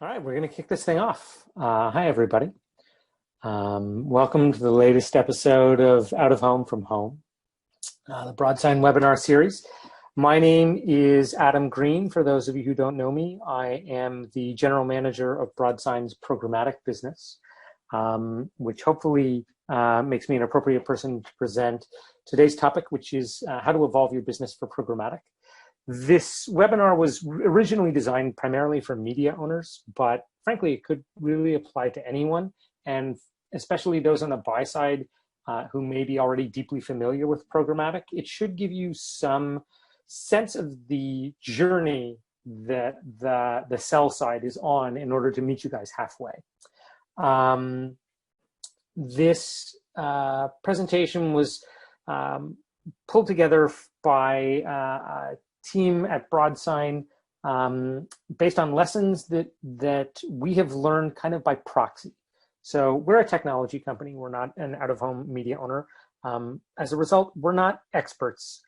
All right, we're going to kick this thing off. Hi, everybody. Welcome to the latest episode of Out of Home from Home, the Broadsign webinar series. My name is Adam Green. For those of you who don't know me, I am the general manager of Broadsign's Programmatic business, which hopefully makes me an appropriate person to present today's topic, which is how to evolve your business for programmatic. This webinar was originally designed primarily for media owners, but frankly, it could really apply to anyone, and especially those on the buy side who may be already deeply familiar with programmatic. It should give you some sense of the journey that the sell side is on in order to meet you guys halfway. This presentation was pulled together by team at Broadsign based on lessons that we have learned kind of by proxy. So we're a technology company. We're not an out-of-home media owner. As a result, we're not experts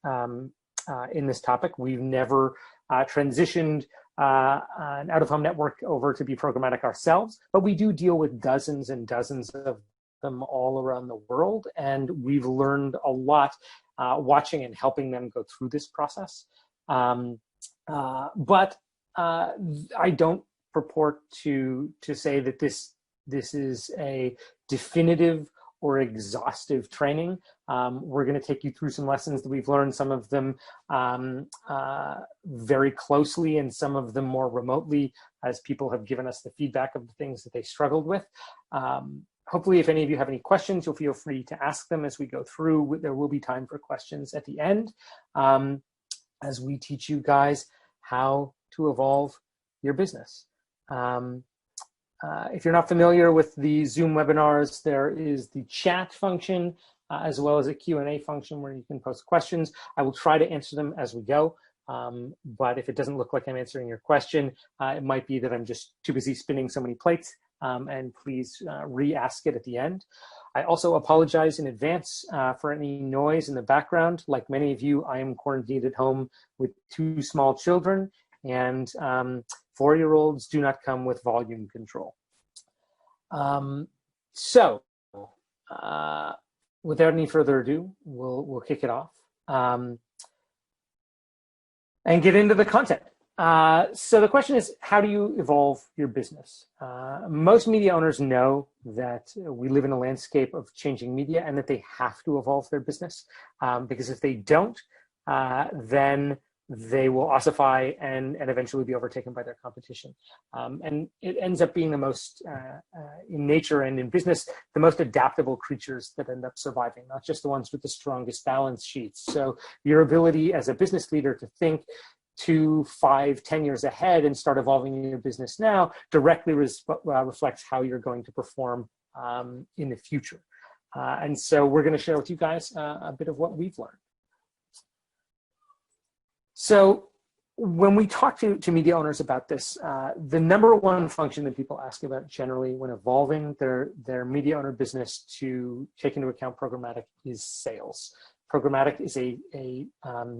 in this topic. We've never transitioned an out-of-home network over to be programmatic ourselves, but we do deal with dozens and dozens of them all around the world, and we've learned a lot watching and helping them go through this process. But I don't purport to say that this is a definitive or exhaustive training. We're going to take you through some lessons that we've learned, some of them very closely and some of them more remotely, as people have given us the feedback of the things that they struggled with. Hopefully, if any of you have any questions, you'll feel free to ask them as we go through. There will be time for questions at the end. As we teach you guys how to evolve your business. If you're not familiar with the Zoom webinars, there is the chat function as well as a Q&A function where you can post questions. I will try to answer them as we go, but if it doesn't look like I'm answering your question, it might be that I'm just too busy spinning so many plates, and please re-ask it at the end. I also apologize in advance for any noise in the background. Like many of you, I am quarantined at home with 2 small children, and 4-year-olds do not come with volume control. So without any further ado, we'll kick it off and get into the content. So the question is, how do you evolve your business? Most media owners know that we live in a landscape of changing media and that they have to evolve their business, because if they don't, then they will ossify and eventually be overtaken by their competition. And it ends up being the most, in nature and in business, the most adaptable creatures that end up surviving, not just the ones with the strongest balance sheets. So your ability as a business leader to think 2, 5, 10 years ahead and start evolving your business now directly reflects how you're going to perform in the future. And so we're going to share with you guys a bit of what we've learned. So when we talk to media owners about this, the number one function that people ask about generally when evolving their media owner business to take into account programmatic is sales. Programmatic is a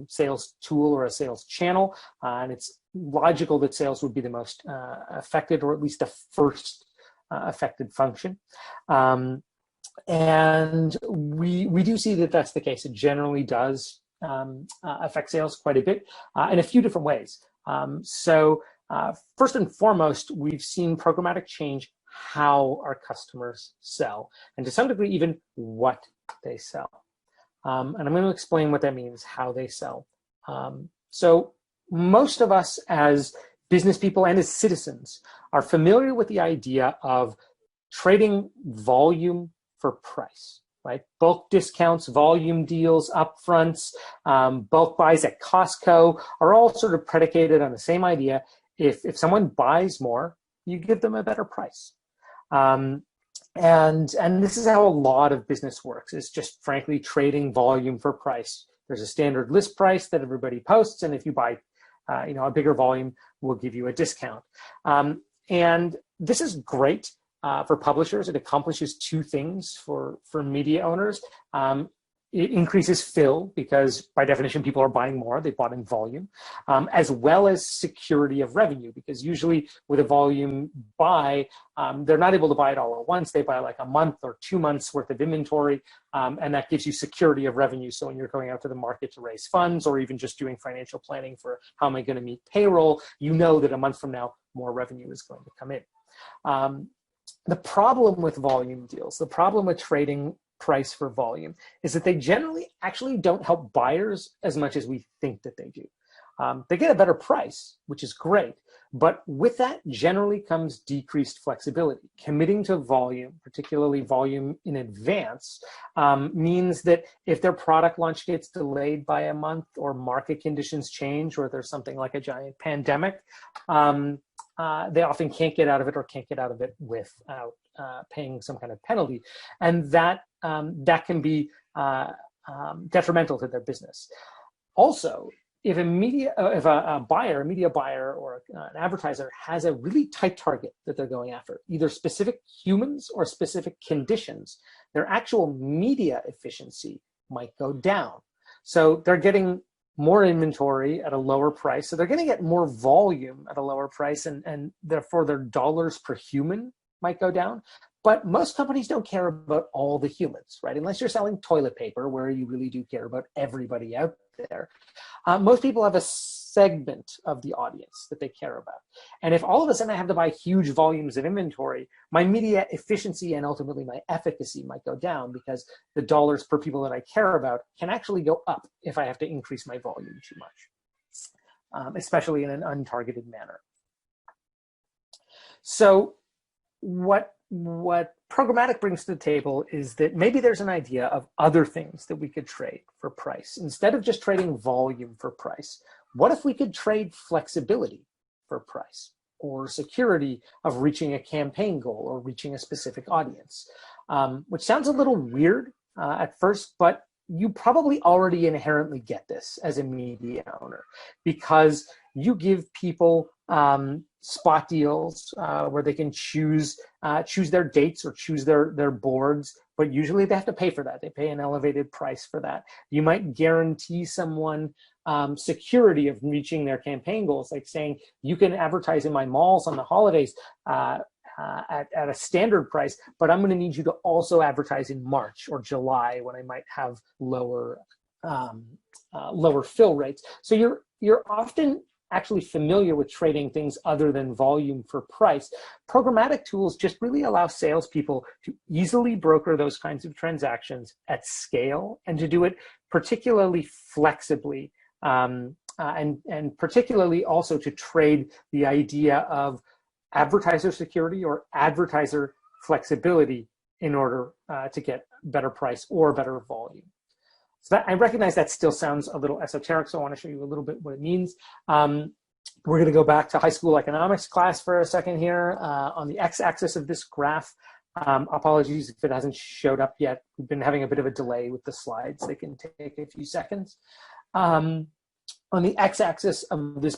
sales tool or a sales channel, and it's logical that sales would be the most affected, or at least the first affected function. And we do see that that's the case. It generally does affect sales quite a bit in a few different ways. So first and foremost, we've seen programmatic change how our customers sell, and to some degree even what they sell. And I'm going to explain what that means, how they sell. So most of us as business people and as citizens are familiar with the idea of trading volume for price, right? Bulk discounts, volume deals, upfronts, bulk buys at Costco are all sort of predicated on the same idea. If someone buys more, you give them a better price. And this is how a lot of business works. It's just frankly trading volume for price. There's a standard list price that everybody posts, and if you buy a bigger volume, we'll give you a discount. And this is great for publishers. It accomplishes 2 things for media owners. It increases fill because by definition, people are buying more. They bought in volume, as well as security of revenue, because usually with a volume buy, they're not able to buy it all at once. They buy like a month or 2 months worth of inventory, and that gives you security of revenue. So when you're going out to the market to raise funds or even just doing financial planning for how am I going to meet payroll, you know that a month from now, more revenue is going to come in. The problem with volume deals, the problem with trading price for volume, is that they generally actually don't help buyers as much as we think that they do. They get a better price, which is great, but with that generally comes decreased flexibility. Committing to volume, particularly volume in advance, means that if their product launch gets delayed by a month or market conditions change or there's something like a giant pandemic, they often can't get out of it or can't get out of it without paying some kind of penalty. And that can be detrimental to their business. Also, if a media buyer or an advertiser has a really tight target that they're going after, either specific humans or specific conditions, their actual media efficiency might go down. So they're getting more inventory at a lower price. So they're going to get more volume at a lower price, and therefore their dollars per human might go down. But most companies don't care about all the humans, right? Unless you're selling toilet paper, where you really do care about everybody out there. Most people have a segment of the audience that they care about. And if all of a sudden I have to buy huge volumes of inventory, my media efficiency and ultimately my efficacy might go down because the dollars per people that I care about can actually go up if I have to increase my volume too much, especially in an untargeted manner. So what programmatic brings to the table is that maybe there's an idea of other things that we could trade for price. Instead of just trading volume for price, what if we could trade flexibility for price, or security of reaching a campaign goal or reaching a specific audience? Which sounds a little weird at first, but you probably already inherently get this as a media owner, because you give people spot deals where they can choose their dates or choose their boards, but usually they have to pay for that. They pay an elevated price for that. You might guarantee someone security of reaching their campaign goals, like saying, you can advertise in my malls on the holidays at a standard price, but I'm going to need you to also advertise in March or July when I might have lower fill rates. So you're often actually familiar with trading things other than volume for price. Programmatic tools just really allow salespeople to easily broker those kinds of transactions at scale, and to do it particularly flexibly, and particularly also to trade the idea of advertiser security or advertiser flexibility in order to get better price or better volume. So I recognize that still sounds a little esoteric, so I want to show you a little bit what it means. We're going to go back to high school economics class for a second here. On the x-axis of this graph, apologies if it hasn't showed up yet. We've been having a bit of a delay with the slides. They can take a few seconds. On the x-axis of this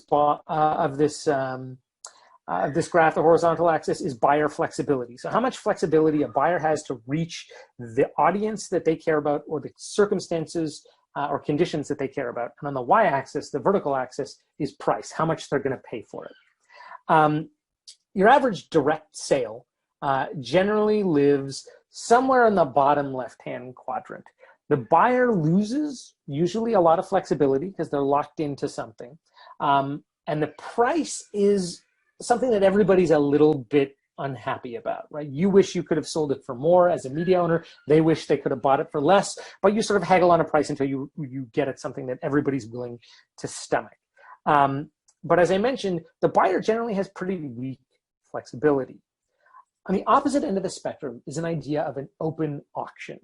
graph, the horizontal axis is buyer flexibility. So how much flexibility a buyer has to reach the audience that they care about, or the circumstances or conditions that they care about. And on the y-axis, the vertical axis, is price, how much they're going to pay for it. Your average direct sale generally lives somewhere in the bottom left-hand quadrant. The buyer loses usually a lot of flexibility because they're locked into something. And the price is something that everybody's a little bit unhappy about, right? You wish you could have sold it for more as a media owner. They wish they could have bought it for less, but you sort of haggle on a price until you get at something that everybody's willing to stomach. But as I mentioned, the buyer generally has pretty weak flexibility. On the opposite end of the spectrum is an idea of an open auction,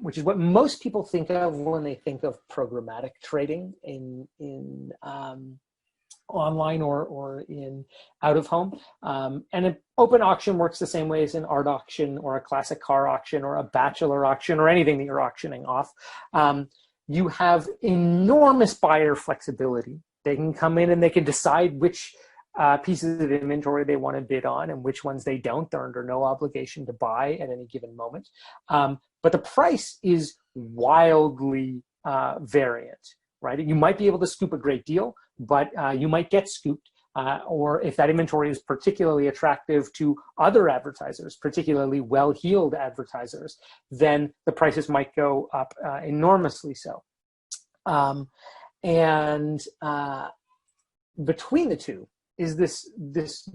which is what most people think of when they think of programmatic trading in online or in out of home. And an open auction works the same way as an art auction or a classic car auction or a bachelor auction or anything that you're auctioning off. You have enormous buyer flexibility. They can come in and they can decide which pieces of inventory they want to bid on and which ones they don't. They're under no obligation to buy at any given moment. But the price is wildly variant, right? You might be able to scoop a great deal, but you might get scooped. Or if that inventory is particularly attractive to other advertisers, particularly well-heeled advertisers, then the prices might go up enormously so. Between the two is this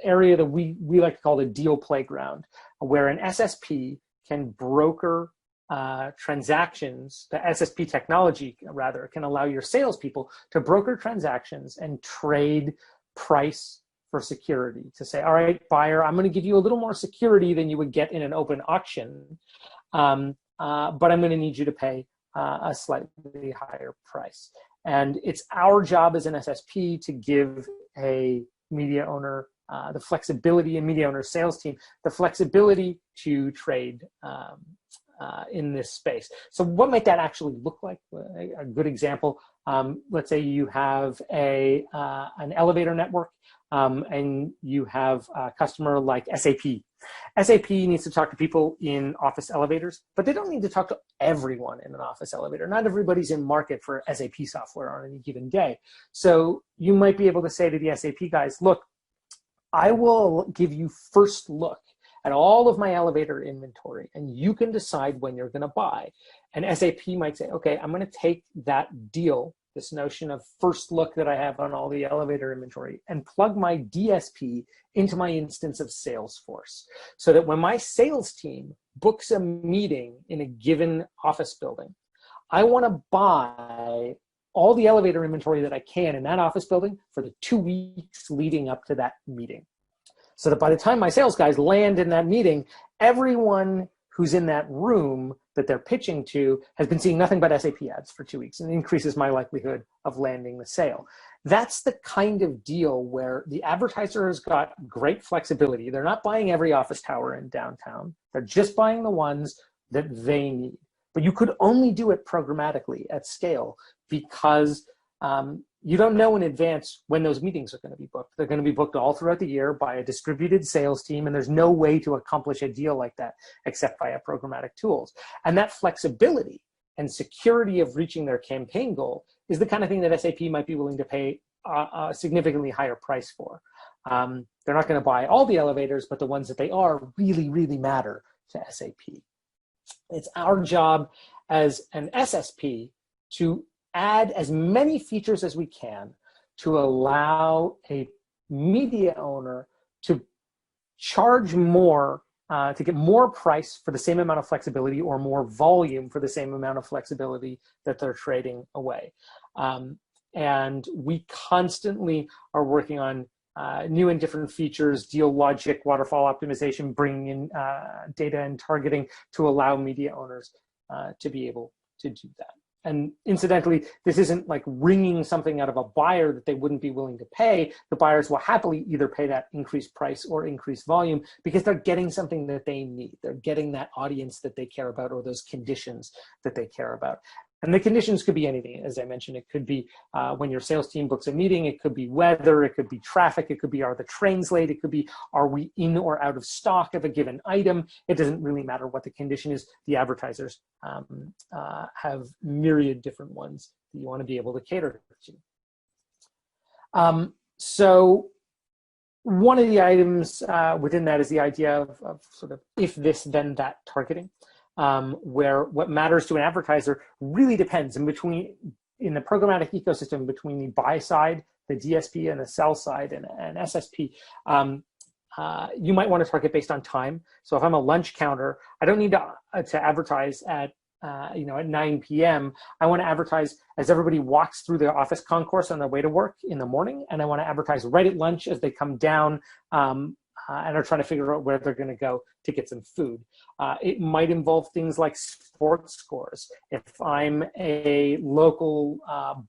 area that we like to call the deal playground, where an SSP can broker transactions. The SSP technology, rather, can allow your salespeople to broker transactions and trade price for security, to say, all right, buyer, I'm going to give you a little more security than you would get in an open auction, but I'm going to need you to pay a slightly higher price. And it's our job as an SSP to give a media owner the flexibility, and media owner sales team, the flexibility to trade in this space. So what might that actually look like? A good example, let's say you have an elevator network and you have a customer like SAP. SAP needs to talk to people in office elevators, but they don't need to talk to everyone in an office elevator. Not everybody's in market for SAP software on any given day. So you might be able to say to the SAP guys, look, I will give you first look at all of my elevator inventory, and you can decide when you're going to buy. And SAP might say, okay, I'm going to take that deal, this notion of first look that I have on all the elevator inventory, and plug my DSP into my instance of Salesforce, so that when my sales team books a meeting in a given office building, I want to buy all the elevator inventory that I can in that office building for the 2 weeks leading up to that meeting. So that by the time my sales guys land in that meeting, everyone who's in that room that they're pitching to has been seeing nothing but SAP ads for 2 weeks, and it increases my likelihood of landing the sale. That's the kind of deal where the advertiser has got great flexibility. They're not buying every office tower in downtown. They're just buying the ones that they need. But you could only do it programmatically at scale because you don't know in advance when those meetings are going to be booked. They're going to be booked all throughout the year by a distributed sales team, and there's no way to accomplish a deal like that except via programmatic tools. And that flexibility and security of reaching their campaign goal is the kind of thing that SAP might be willing to pay a significantly higher price for. They're not going to buy all the elevators, but the ones that they are really, really matter to SAP. It's our job as an SSP to add as many features as we can to allow a media owner to charge more, to get more price for the same amount of flexibility, or more volume for the same amount of flexibility that they're trading away. And we constantly are working on new and different features, deal logic, waterfall optimization, bringing in data and targeting to allow media owners to be able to do that. And incidentally, this isn't like wringing something out of a buyer that they wouldn't be willing to pay. The buyers will happily either pay that increased price or increased volume because they're getting something that they need. They're getting that audience that they care about, or those conditions that they care about. And the conditions could be anything. As I mentioned, it could be when your sales team books a meeting, it could be weather, it could be traffic, it could be are the trains late, it could be are we in or out of stock of a given item. It doesn't really matter what the condition is. The advertisers have myriad different ones that you want to be able to cater to. So one of the items within that is the idea of sort of if this, then that targeting. Where what matters to an advertiser really depends in the programmatic ecosystem between the buy side, the DSP, and the sell side, and SSP. You might want to target based on time. So if I'm a lunch counter, I don't need to advertise at 9 p.m. I want to advertise as everybody walks through the office concourse on their way to work in the morning, and I want to advertise right at lunch as they come down and are trying to figure out where they're going to go to get some food. It might involve things like sports scores. If I'm a local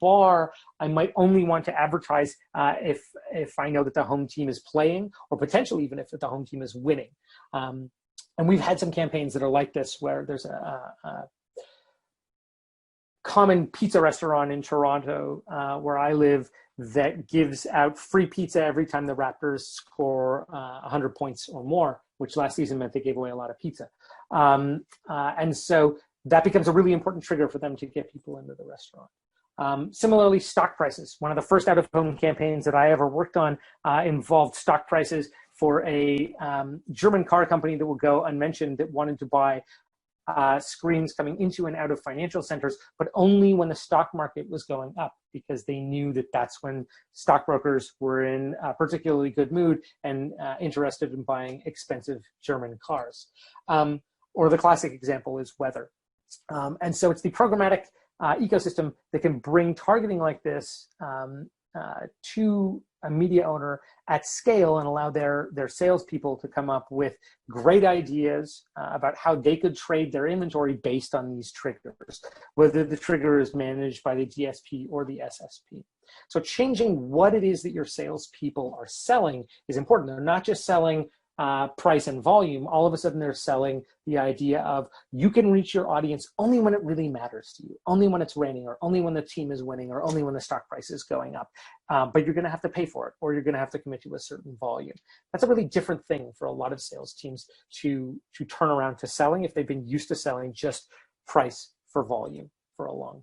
bar, I might only want to advertise if I know that the home team is playing, or potentially even if the home team is winning. And we've had some campaigns that are like this, where there's a common pizza restaurant in Toronto where I live that gives out free pizza every time the Raptors score 100 points or more, which last season meant they gave away a lot of pizza. And so that becomes a really important trigger for them to get people into the restaurant. Similarly, stock prices. One of the first out-of-home campaigns that I ever worked on involved stock prices for a German car company that will go unmentioned that wanted to buy screens coming into and out of financial centers, but only when the stock market was going up, because they knew that that's when stockbrokers were in a particularly good mood and interested in buying expensive German cars. Or the classic example is weather. And so it's the programmatic ecosystem that can bring targeting like this to a media owner at scale and allow their salespeople to come up with great ideas about how they could trade their inventory based on these triggers, whether the trigger is managed by the DSP or the SSP. So changing what it is that your salespeople are selling is important. They're not just selling price and volume. All of a sudden they're selling the idea of you can reach your audience only when it really matters to you, only when it's raining, or only when the team is winning, or only when the stock price is going up. But you're going to have to pay for it, or you're going to have to commit to a certain volume. That's a really different thing for a lot of sales teams to turn around to selling if they've been used to selling just price for volume for a long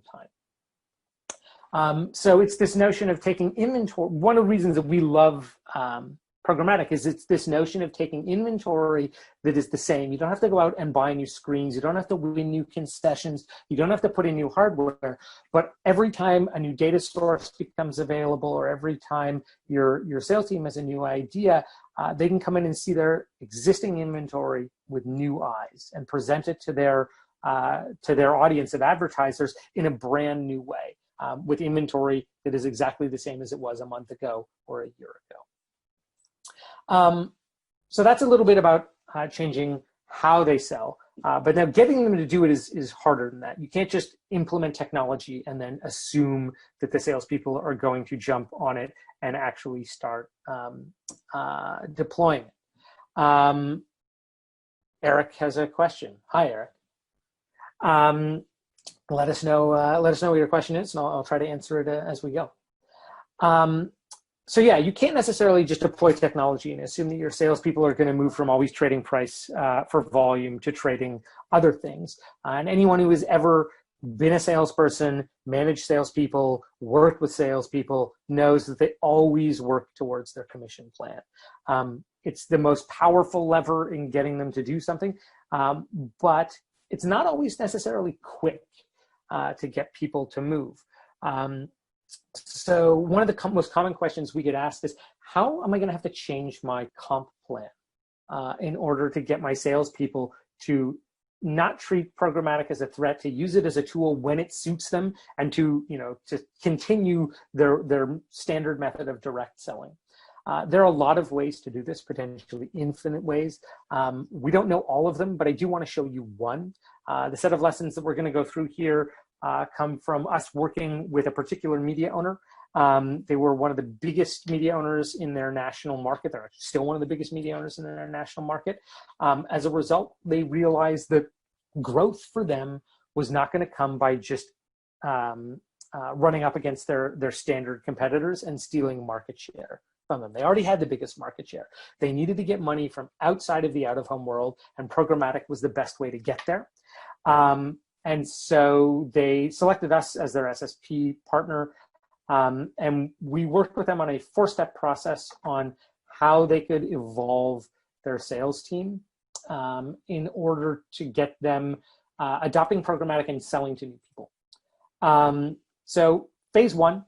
time. So it's this notion of taking inventory. One of the reasons that we love programmatic is it's this notion of taking inventory that is the same. You don't have to go out and buy new screens. You don't have to win new concessions. You don't have to put in new hardware. But every time a new data source becomes available, or every time your sales team has a new idea, they can come in and see their existing inventory with new eyes and present it to their audience of advertisers in a brand new way, with inventory that is exactly the same as it was a month ago or a year ago. So that's a little bit about changing how they sell. But now getting them to do it is harder than that. You can't just implement technology and then assume that the salespeople are going to jump on it and actually start deploying it. Eric has a question. Hi, Eric. Let us know what your question is, and I'll try to answer it as we go. So yeah, you can't necessarily just deploy technology and assume that your salespeople are going to move from always trading price for volume to trading other things. And anyone who has ever been a salesperson, managed salespeople, worked with salespeople, knows that they always work towards their commission plan. It's the most powerful lever in getting them to do something, but it's not always necessarily quick to get people to move. So one of the most common questions we get asked is, how am I going to have to change my comp plan in order to get my salespeople to not treat programmatic as a threat, to use it as a tool when it suits them, and to continue their standard method of direct selling? There are a lot of ways to do this, potentially infinite ways. We don't know all of them, but I do want to show you one. The set of lessons that we're going to go through here come from us working with a particular media owner. They were one of the biggest media owners in their national market. They're still one of the biggest media owners in their national market. As a result, they realized that growth for them was not going to come by just running up against their standard competitors and stealing market share from them. They already had the biggest market share. They needed to get money from outside of the out-of-home world, and programmatic was the best way to get there. And so they selected us as their SSP partner, and we worked with them on a 4-step process on how they could evolve their sales team in order to get them adopting programmatic and selling to new people. So phase 1,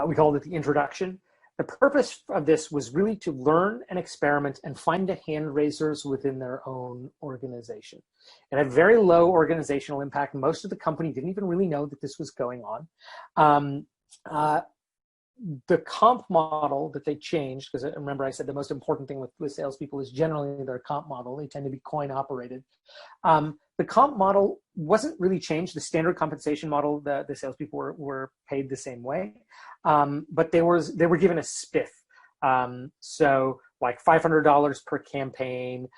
we called it the introduction. The purpose of this was really to learn and experiment and find the hand raisers within their own organization. It had very low organizational impact. Most of the company didn't even really know that this was going on. The comp model that they changed, because remember I said the most important thing with salespeople is generally their comp model. They tend to be coin operated. The comp model wasn't really changed. The standard compensation model, the salespeople were paid the same way, but they were given a spiff. So like $500 per campaign.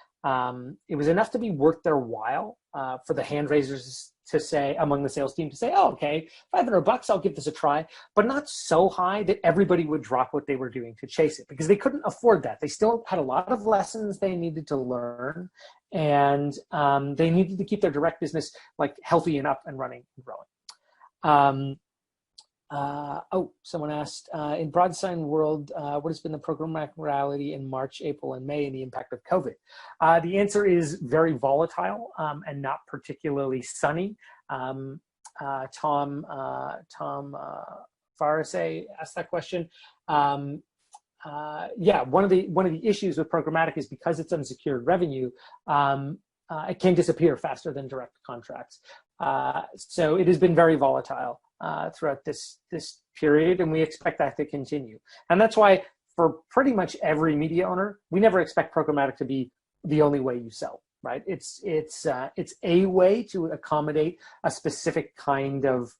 It was enough to be worth their while for the hand raisers to say, among the sales team to say, oh, okay, $500, I'll give this a try, but not so high that everybody would drop what they were doing to chase it, because they couldn't afford that. They still had a lot of lessons they needed to learn, and they needed to keep their direct business like healthy and up and running and growing. Someone asked, in Broadsign world, what has been the programmatic morality in March, April, and May, and the impact of COVID? The answer is very volatile and not particularly sunny. Tom Farase asked that question. Yeah, one of the issues with programmatic is because it's unsecured revenue, it can disappear faster than direct contracts. So it has been very volatile throughout this period, and we expect that to continue. And that's why for pretty much every media owner, we never expect programmatic to be the only way you sell, right? It's a way to accommodate a specific kind of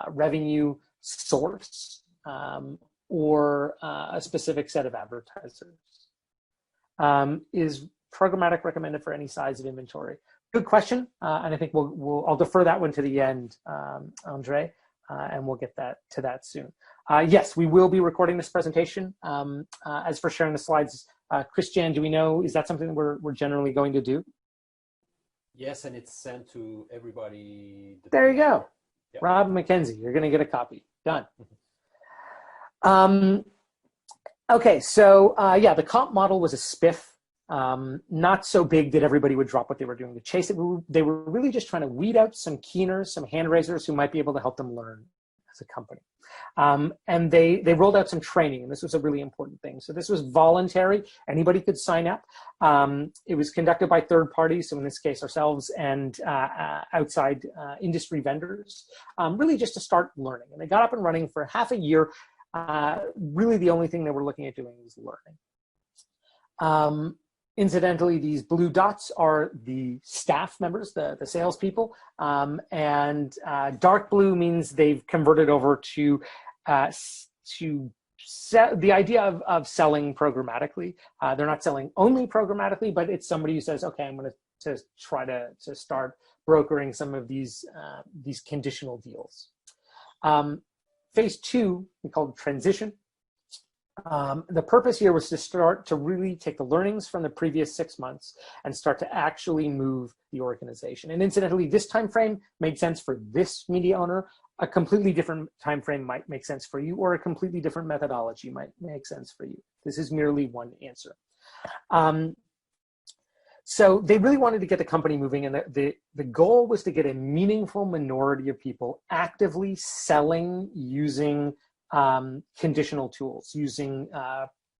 revenue source or a specific set of advertisers. Is programmatic recommended for any size of inventory? Good question, and I think I'll defer that one to the end, Andre, and we'll get to that soon. Yes, we will be recording this presentation. As for sharing the slides, Christian, do we know, is that something that we're generally going to do? Yes, and it's sent to everybody. There you go. Yep. Rob McKenzie, you're going to get a copy. Done. Okay, so yeah, the comp model was a spiff. Not so big that everybody would drop what they were doing to chase it. They were really just trying to weed out some keeners, some hand raisers who might be able to help them learn as a company. And they rolled out some training, and this was a really important thing. So this was voluntary. Anybody could sign up. It was conducted by third parties, so in this case ourselves and outside industry vendors, really just to start learning. And they got up and running for half a year. Really the only thing they were looking at doing was learning. Incidentally, these blue dots are the staff members, the salespeople, and dark blue means they've converted over to the idea of selling programmatically. They're not selling only programmatically, but it's somebody who says, okay, I'm going to try to start brokering some of these conditional deals. Phase 2, we call it transition. The purpose here was to start to really take the learnings from the previous 6 months and start to actually move the organization. And incidentally, this time frame made sense for this media owner. A completely different time frame might make sense for you, or a completely different methodology might make sense for you. This is merely one answer. So they really wanted to get the company moving, and the goal was to get a meaningful minority of people actively selling using conditional tools, using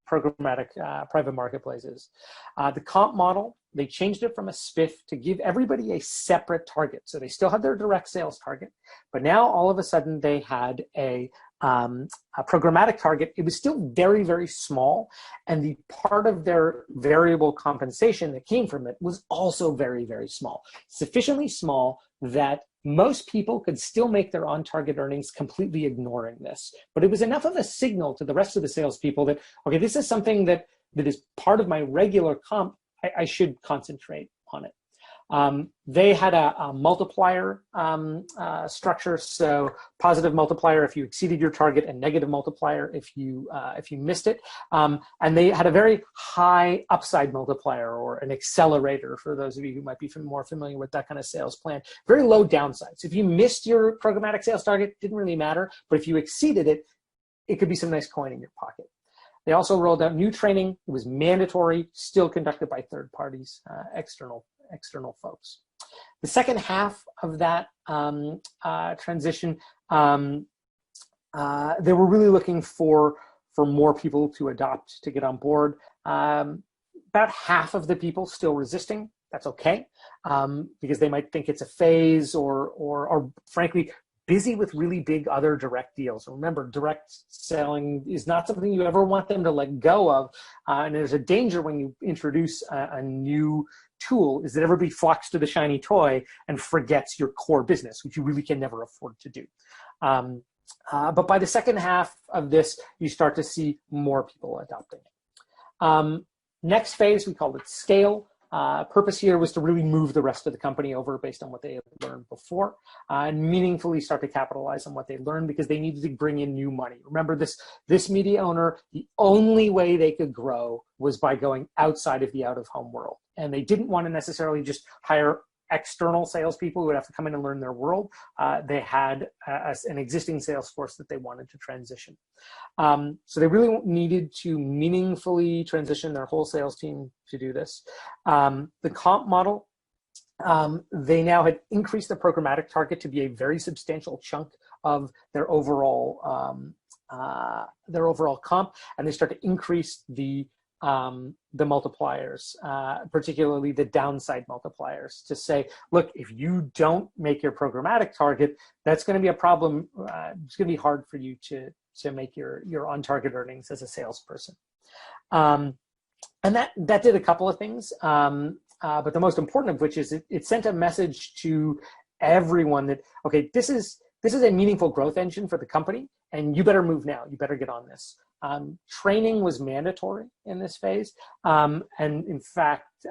programmatic private marketplaces. The comp model, they changed it from a spiff to give everybody a separate target. So they still had their direct sales target, but now all of a sudden they had a programmatic target. It was still very, very small, and the part of their variable compensation that came from it was also very, very small. Sufficiently small that most people could still make their on-target earnings completely ignoring this. But it was enough of a signal to the rest of the salespeople that, okay, this is something that is part of my regular comp. I should concentrate on it. They had a multiplier structure, so positive multiplier if you exceeded your target, and negative multiplier if you missed it. And they had a very high upside multiplier, or an accelerator, for those of you who might be more familiar with that kind of sales plan. Very low downside. So if you missed your programmatic sales target, didn't really matter, but if you exceeded it, it could be some nice coin in your pocket. They also rolled out new training. It was mandatory, still conducted by third parties, external folks. The second half of that transition, they were really looking for more people to adopt, to get on board. About half of the people still resisting. That's okay, because they might think it's a phase, or frankly, busy with really big other direct deals. Remember, direct selling is not something you ever want them to let go of. And there's a danger when you introduce a new tool, is that everybody flocks to the shiny toy and forgets your core business, which you really can never afford to do. But by the second half of this, you start to see more people adopting it. Next phase, we call it scale. purpose here was to really move the rest of the company over based on what they had learned before, and meaningfully start to capitalize on what they learned, because they needed to bring in new money. Remember, this media owner, the only way they could grow was by going outside of the out-of-home world. And they didn't want to necessarily just hire external salespeople who would have to come in and learn their world. They had an existing sales force that they wanted to transition. So they really needed to meaningfully transition their whole sales team to do this. The comp model, they now had increased the programmatic target to be a very substantial chunk of their overall comp, and they start to increase the multipliers, particularly the downside multipliers, to say, look, if you don't make your programmatic target, that's going to be a problem. It's going to be hard for you to make your on-target earnings as a salesperson. And that did a couple of things, but the most important of which is it sent a message to everyone that, okay, this is a meaningful growth engine for the company, and you better move now. You better get on this. Training was mandatory in this phase. And in fact,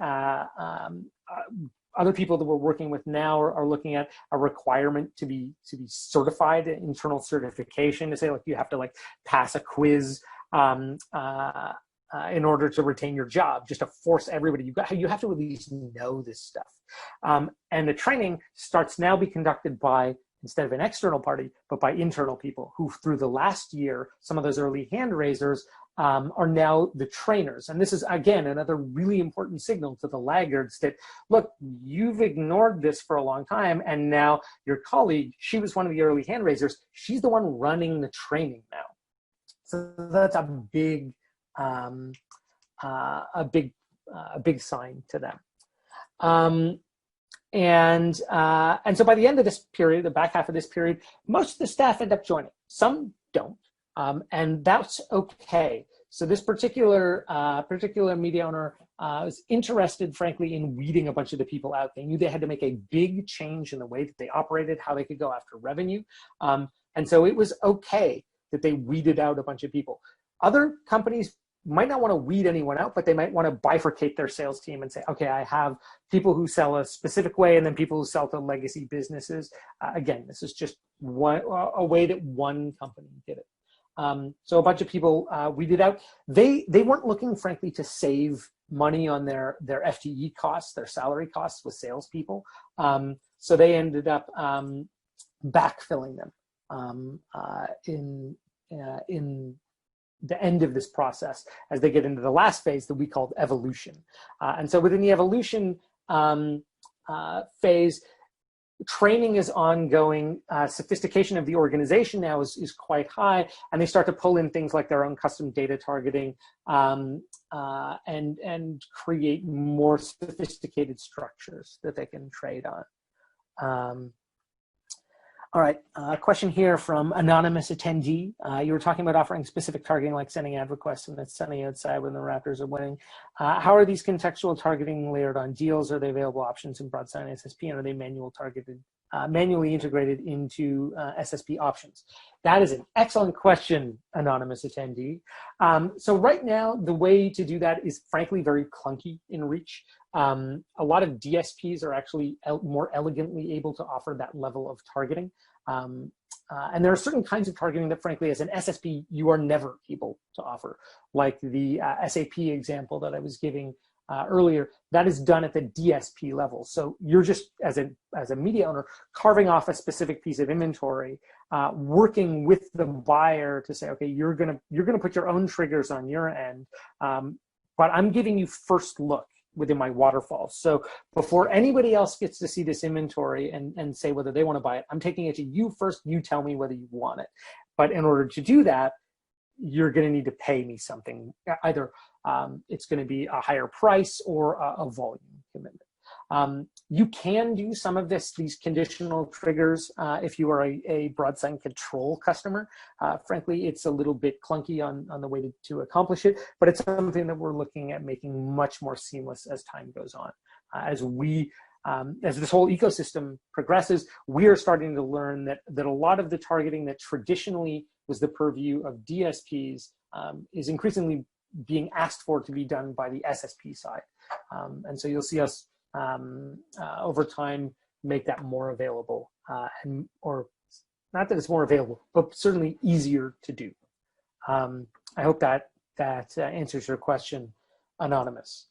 other people that we're working with now are looking at a requirement to be certified, internal certification, to say, like, you have to pass a quiz in order to retain your job, just to force everybody. You have to at least know this stuff. And the training starts now be conducted by, instead of an external party, but by internal people who, through the last year, some of those early hand raisers are now the trainers. And this is, again, another really important signal to the laggards that, look, you've ignored this for a long time, and now your colleague, she was one of the early hand raisers, she's the one running the training now. So that's a big sign to them. And so by the end of this period, the back half of this period, most of the staff end up joining. Some don't, and that's okay. So this particular media owner was interested, frankly, in weeding a bunch of the people out. They knew they had to make a big change in the way that they operated, how they could go after revenue. And so it was okay that they weeded out a bunch of people. Other companies might not want to weed anyone out, but they might want to bifurcate their sales team and say, okay, I have people who sell a specific way and then people who sell to legacy businesses. Again, this is just a way that one company did it. So a bunch of people weeded out. They weren't looking, frankly, to save money on their FTE costs, their salary costs with salespeople. So they ended up backfilling them in the end of this process as they get into the last phase that we called evolution. And so within the evolution phase, training is ongoing. Sophistication of the organization now is quite high, and they start to pull in things like their own custom data targeting and create more sophisticated structures that they can trade on. All right, a question here from anonymous attendee. You were talking about offering specific targeting, like sending ad requests and then sending outside when the Raptors are winning. How are these contextual targeting layered on deals? Are they available options in Broadsign SSP, and are they manually integrated into SSP options? That is an excellent question, anonymous attendee. So right now, the way to do that is frankly very clunky in reach. A lot of DSPs are actually more elegantly able to offer that level of targeting. And there are certain kinds of targeting that, frankly, as an SSP, you are never able to offer, like the SAP example that I was giving earlier. That is done at the DSP level. So you're just, as a media owner, carving off a specific piece of inventory, working with the buyer to say, okay, you're gonna put your own triggers on your end, but I'm giving you first look within my waterfall. So before anybody else gets to see this inventory and say whether they want to buy it, I'm taking it to you first. You tell me whether you want it. But in order to do that, you're going to need to pay me something. Either it's going to be a higher price or a volume commitment. You can do some of these conditional triggers if you are a Broadsign control customer. Frankly, it's a little bit clunky on the way to accomplish it, but it's something that we're looking at making much more seamless as time goes on. As this whole ecosystem progresses, we are starting to learn that a lot of the targeting that traditionally was the purview of DSPs is increasingly being asked for to be done by the SSP side. And so you'll see us over time make that more available, or not that it's more available, but certainly easier to do. I hope that answers your question, Anonymous.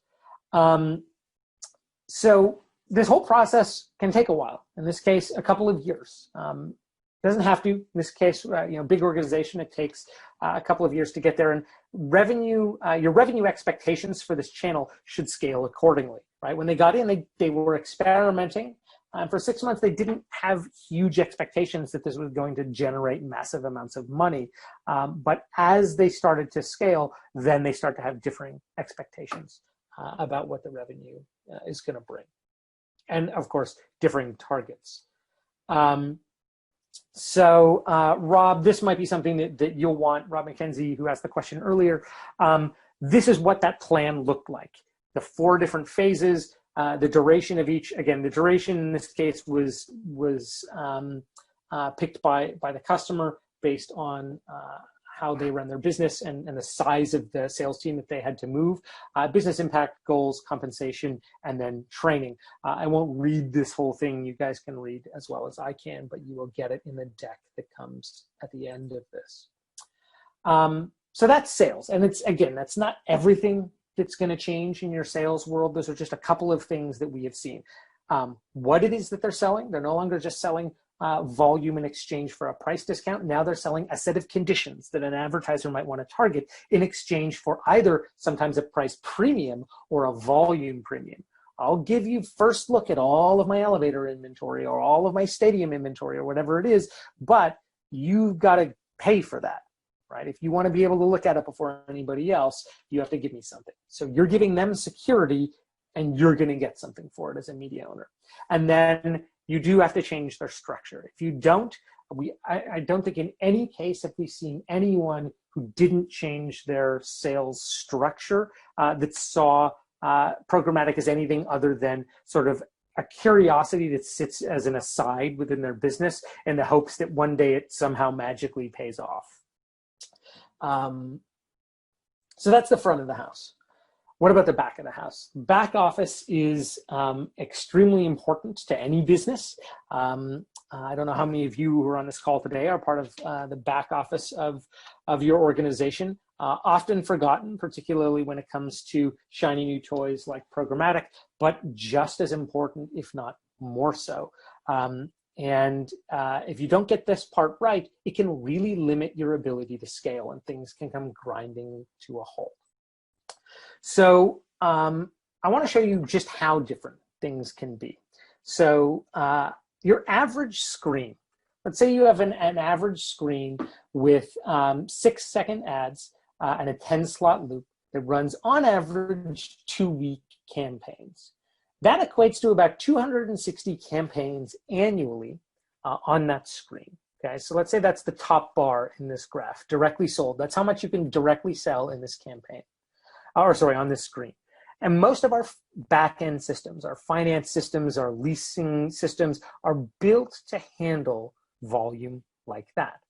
So this whole process can take a while. In this case, a couple of years. Doesn't have to. In this case, big organization, it takes a couple of years to get there. And your revenue expectations for this channel should scale accordingly, right? When they got in, they were experimenting. For 6 months, they didn't have huge expectations that this was going to generate massive amounts of money. But as they started to scale, then they start to have differing expectations about what the revenue is going to bring. And of course, differing targets. So Rob, this might be something that you'll want, Rob McKenzie, who asked the question earlier. This is what that plan looked like. The 4 different phases, the duration of each. Again, the duration in this case was picked by the customer based on how they run their business and the size of the sales team that they had to move, business impact, goals, compensation, and then training. I won't read this whole thing. You guys can read as well as I can, but you will get it in the deck that comes at the end of this. So that's sales. And that's not everything that's going to change in your sales world. Those are just a couple of things that we have seen. What it is that they're selling. They're no longer just selling volume in exchange for a price discount. Now they're selling a set of conditions that an advertiser might want to target in exchange for either sometimes a price premium or a volume premium. I'll give you first look at all of my elevator inventory or all of my stadium inventory or whatever it is, but you've got to pay for that, right? If you want to be able to look at it before anybody else, you have to give me something. So you're giving them security and you're going to get something for it as a media owner. And then you do have to change their structure. If you don't, I don't think in any case have we seen anyone who didn't change their sales structure that saw programmatic as anything other than sort of a curiosity that sits as an aside within their business in the hopes that one day it somehow magically pays off. So that's the front of the house. What about the back of the house? Back office is extremely important to any business. I don't know how many of you who are on this call today are part of the back office of your organization. Often forgotten, particularly when it comes to shiny new toys like programmatic, but just as important, if not more so. And if you don't get this part right, it can really limit your ability to scale and things can come grinding to a halt. So I want to show you just how different things can be. So your average screen, let's say you have an average screen with 6-second ads and a 10-slot loop that runs on average 2-week campaigns. That equates to about 260 campaigns annually on that screen. Okay, so let's say that's the top bar in this graph, directly sold. That's how much you can directly sell in this campaign. On this screen. And most of our back-end systems, our finance systems, our leasing systems are built to handle volume like that.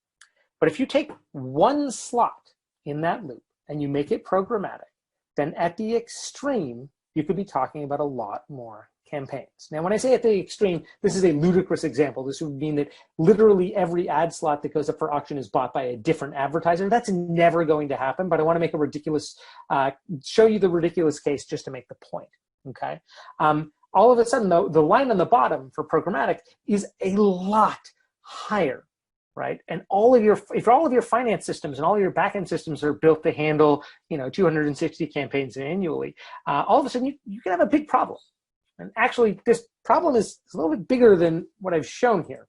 But if you take one slot in that loop and you make it programmatic, then at the extreme, you could be talking about a lot more campaigns. Now, when I say at the extreme, this is a ludicrous example. This would mean that literally every ad slot that goes up for auction is bought by a different advertiser. That's never going to happen, but I want to make a ridiculous, show you the ridiculous case just to make the point, okay? All of a sudden, though, the line on the bottom for programmatic is a lot higher, right? And if all of your finance systems and all of your backend systems are built to handle, 260 campaigns annually, all of a sudden you can have a big problem. And actually, this problem is a little bit bigger than what I've shown here.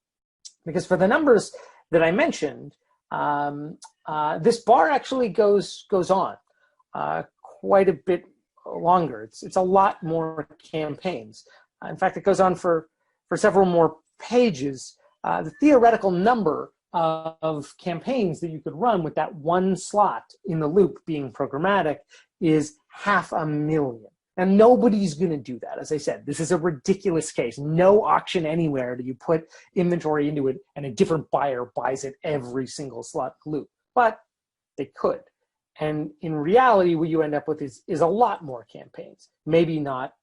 Because for the numbers that I mentioned, this bar actually goes on quite a bit longer. It's a lot more campaigns. In fact, it goes on for several more pages. The theoretical number of campaigns that you could run with that one slot in the loop being programmatic is 500,000. And nobody's going to do that. As I said, this is a ridiculous case. No auction anywhere do you put inventory into it and a different buyer buys it every single slot loop. But they could. And in reality, what you end up with is a lot more campaigns. Maybe not,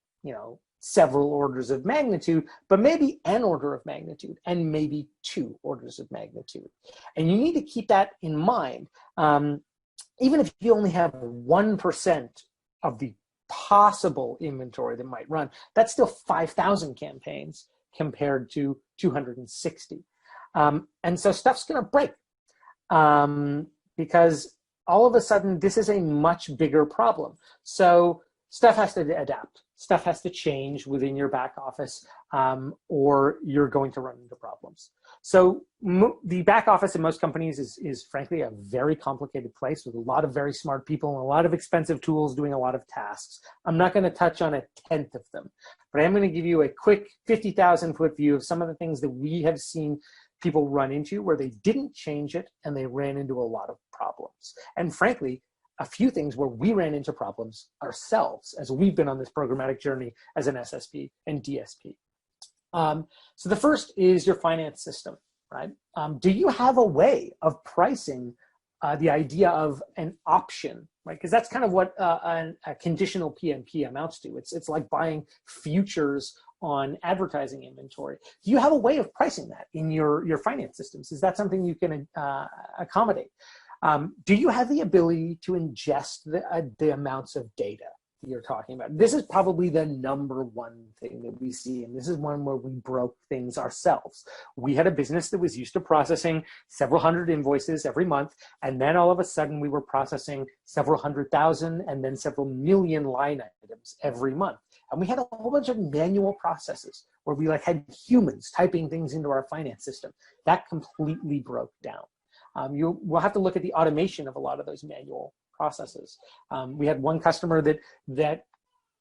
several orders of magnitude, but maybe an order of magnitude and maybe 2 orders of magnitude. And you need to keep that in mind. Even if you only have 1% of the possible inventory that might run, that's still 5,000 campaigns compared to 260. And so stuff's going to break because all of a sudden this is a much bigger problem. So stuff has to adapt. Stuff has to change within your back office, or you're going to run into problems. So the back office in most companies is frankly a very complicated place with a lot of very smart people and a lot of expensive tools doing a lot of tasks. I'm not going to touch on a tenth of them, but I am going to give you a quick 50,000 foot view of some of the things that we have seen people run into where they didn't change it and they ran into a lot of problems. And frankly, a few things where we ran into problems ourselves as we've been on this programmatic journey as an SSP and DSP. So the first is your finance system, right? Do you have a way of pricing the idea of an option, right? Because that's kind of what a conditional PMP amounts to. It's like buying futures on advertising inventory. Do you have a way of pricing that in your finance systems? Is that something you can accommodate? Do you have the ability to ingest the amounts of data that you're talking about? This is probably the number one thing that we see, and this is one where we broke things ourselves. We had a business that was used to processing several hundred invoices every month, and then all of a sudden we were processing several 100,000 and then several million line items every month. And we had a whole bunch of manual processes where we had humans typing things into our finance system. That completely broke down. You will have to look at the automation of a lot of those manual processes. We had one customer that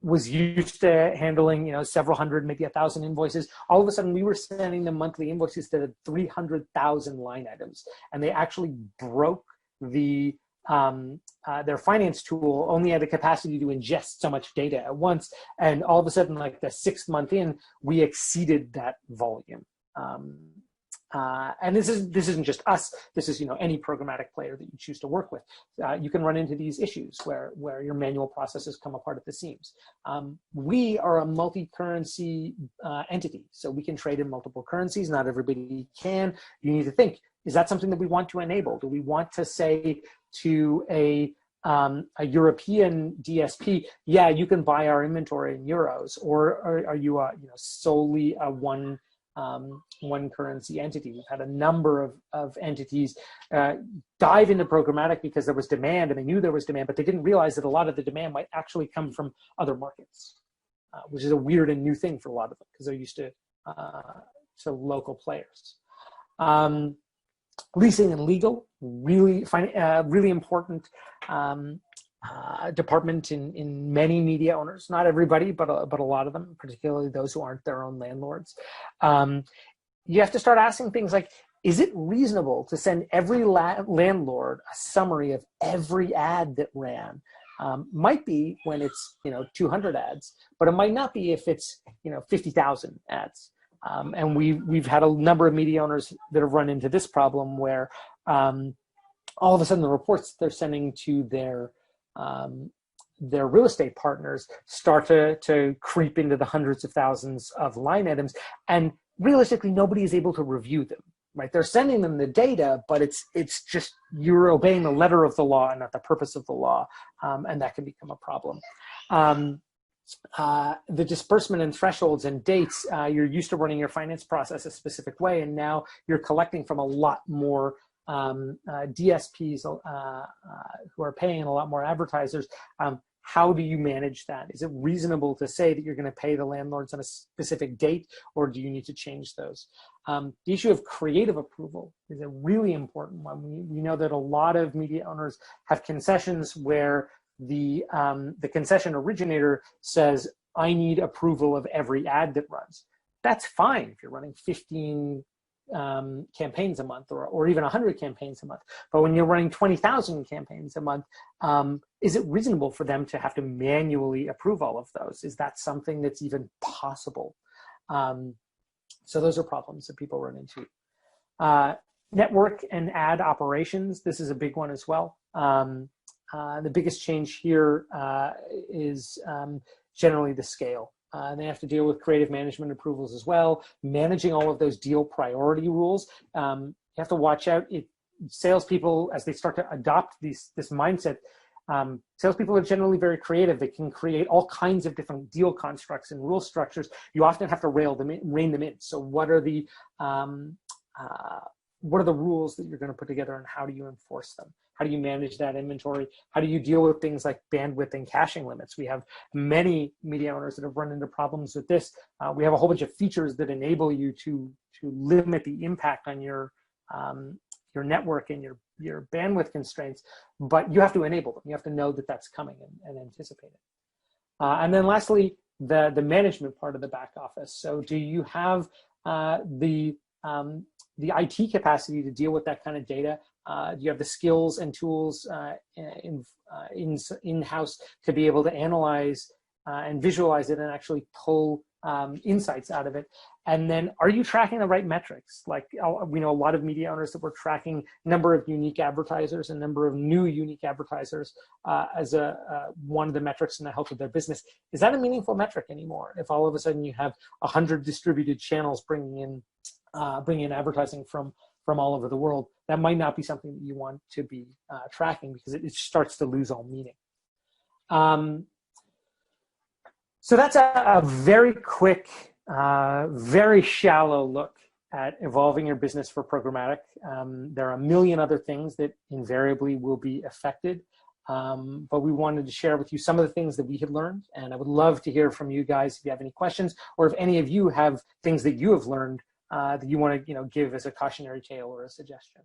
was used to handling, several hundred, maybe 1,000 invoices. All of a sudden, we were sending them monthly invoices that had 300,000 line items, and they actually broke their finance tool only had the capacity to ingest so much data at once, and all of a sudden, like the 6th month in, we exceeded that volume. And this isn't just us. This is any programmatic player that you choose to work with. You can run into these issues where your manual processes come apart at the seams. We are a multi-currency entity, so we can trade in multiple currencies. Not everybody can. You need to think: is that something that we want to enable? Do we want to say to a European DSP, yeah, you can buy our inventory in euros, or are you solely a one currency entity? We've had a number of entities dive into programmatic because there was demand, and they knew there was demand, but they didn't realize that a lot of the demand might actually come from other markets, which is a weird and new thing for a lot of them because they're used to local players. Leasing and legal, really important department in many media owners. Not everybody, but a lot of them, particularly those who aren't their own landlords. You have to start asking things like, is it reasonable to send every landlord a summary of every ad that ran? Might be when it's 200 ads, but it might not be if it's 50,000 ads. And we've had a number of media owners that have run into this problem where all of a sudden the reports they're sending to their real estate partners start to creep into the hundreds of thousands of line items, and realistically nobody is able to review them. Right? They're sending them the data, but it's just you're obeying the letter of the law and not the purpose of the law, and that can become a problem. The disbursement and thresholds and dates, you're used to running your finance process a specific way, and now you're collecting from a lot more DSPs who are paying a lot more advertisers. How do you manage that? Is it reasonable to say that you're going to pay the landlords on a specific date, or do you need to change those? The issue of creative approval is a really important one. We know that a lot of media owners have concessions where the concession originator says, I need approval of every ad that runs. That's fine if you're running 15 campaigns a month or even 100 campaigns a month. But when you're running 20,000 campaigns a month, is it reasonable for them to have to manually approve all of those? Is that something that's even possible? So those are problems that people run into. Network and ad operations, this is a big one as well. The biggest change here is generally the scale. They have to deal with creative management approvals as well, managing all of those deal priority rules. You have to watch out. Salespeople, as they start to adopt this mindset, salespeople are generally very creative. They can create all kinds of different deal constructs and rule structures. You often have to rein them in. So what are the rules that you're going to put together, and how do you enforce them? How do you manage that inventory? How do you deal with things like bandwidth and caching limits? We have many media owners that have run into problems with this. We have a whole bunch of features that enable you to limit the impact on your network and your bandwidth constraints, but you have to enable them. You have to know that that's coming and anticipate it. And then lastly, the management part of the back office. So do you have the IT capacity to deal with that kind of data? Do you have the skills and tools in-house to be able to analyze and visualize it and actually pull insights out of it? And then, are you tracking the right metrics? Like, we know a lot of media owners that were tracking number of unique advertisers and number of new unique advertisers as one of the metrics in the health of their business. Is that a meaningful metric anymore? If all of a sudden you have 100 distributed channels bringing in advertising from all over the world, that might not be something that you want to be tracking, because it starts to lose all meaning. So that's a very quick, very shallow look at evolving your business for programmatic. There are a million other things that invariably will be affected, but we wanted to share with you some of the things that we had learned, and I would love to hear from you guys if you have any questions, or if any of you have things that you have learned that you want to give as a cautionary tale or a suggestion.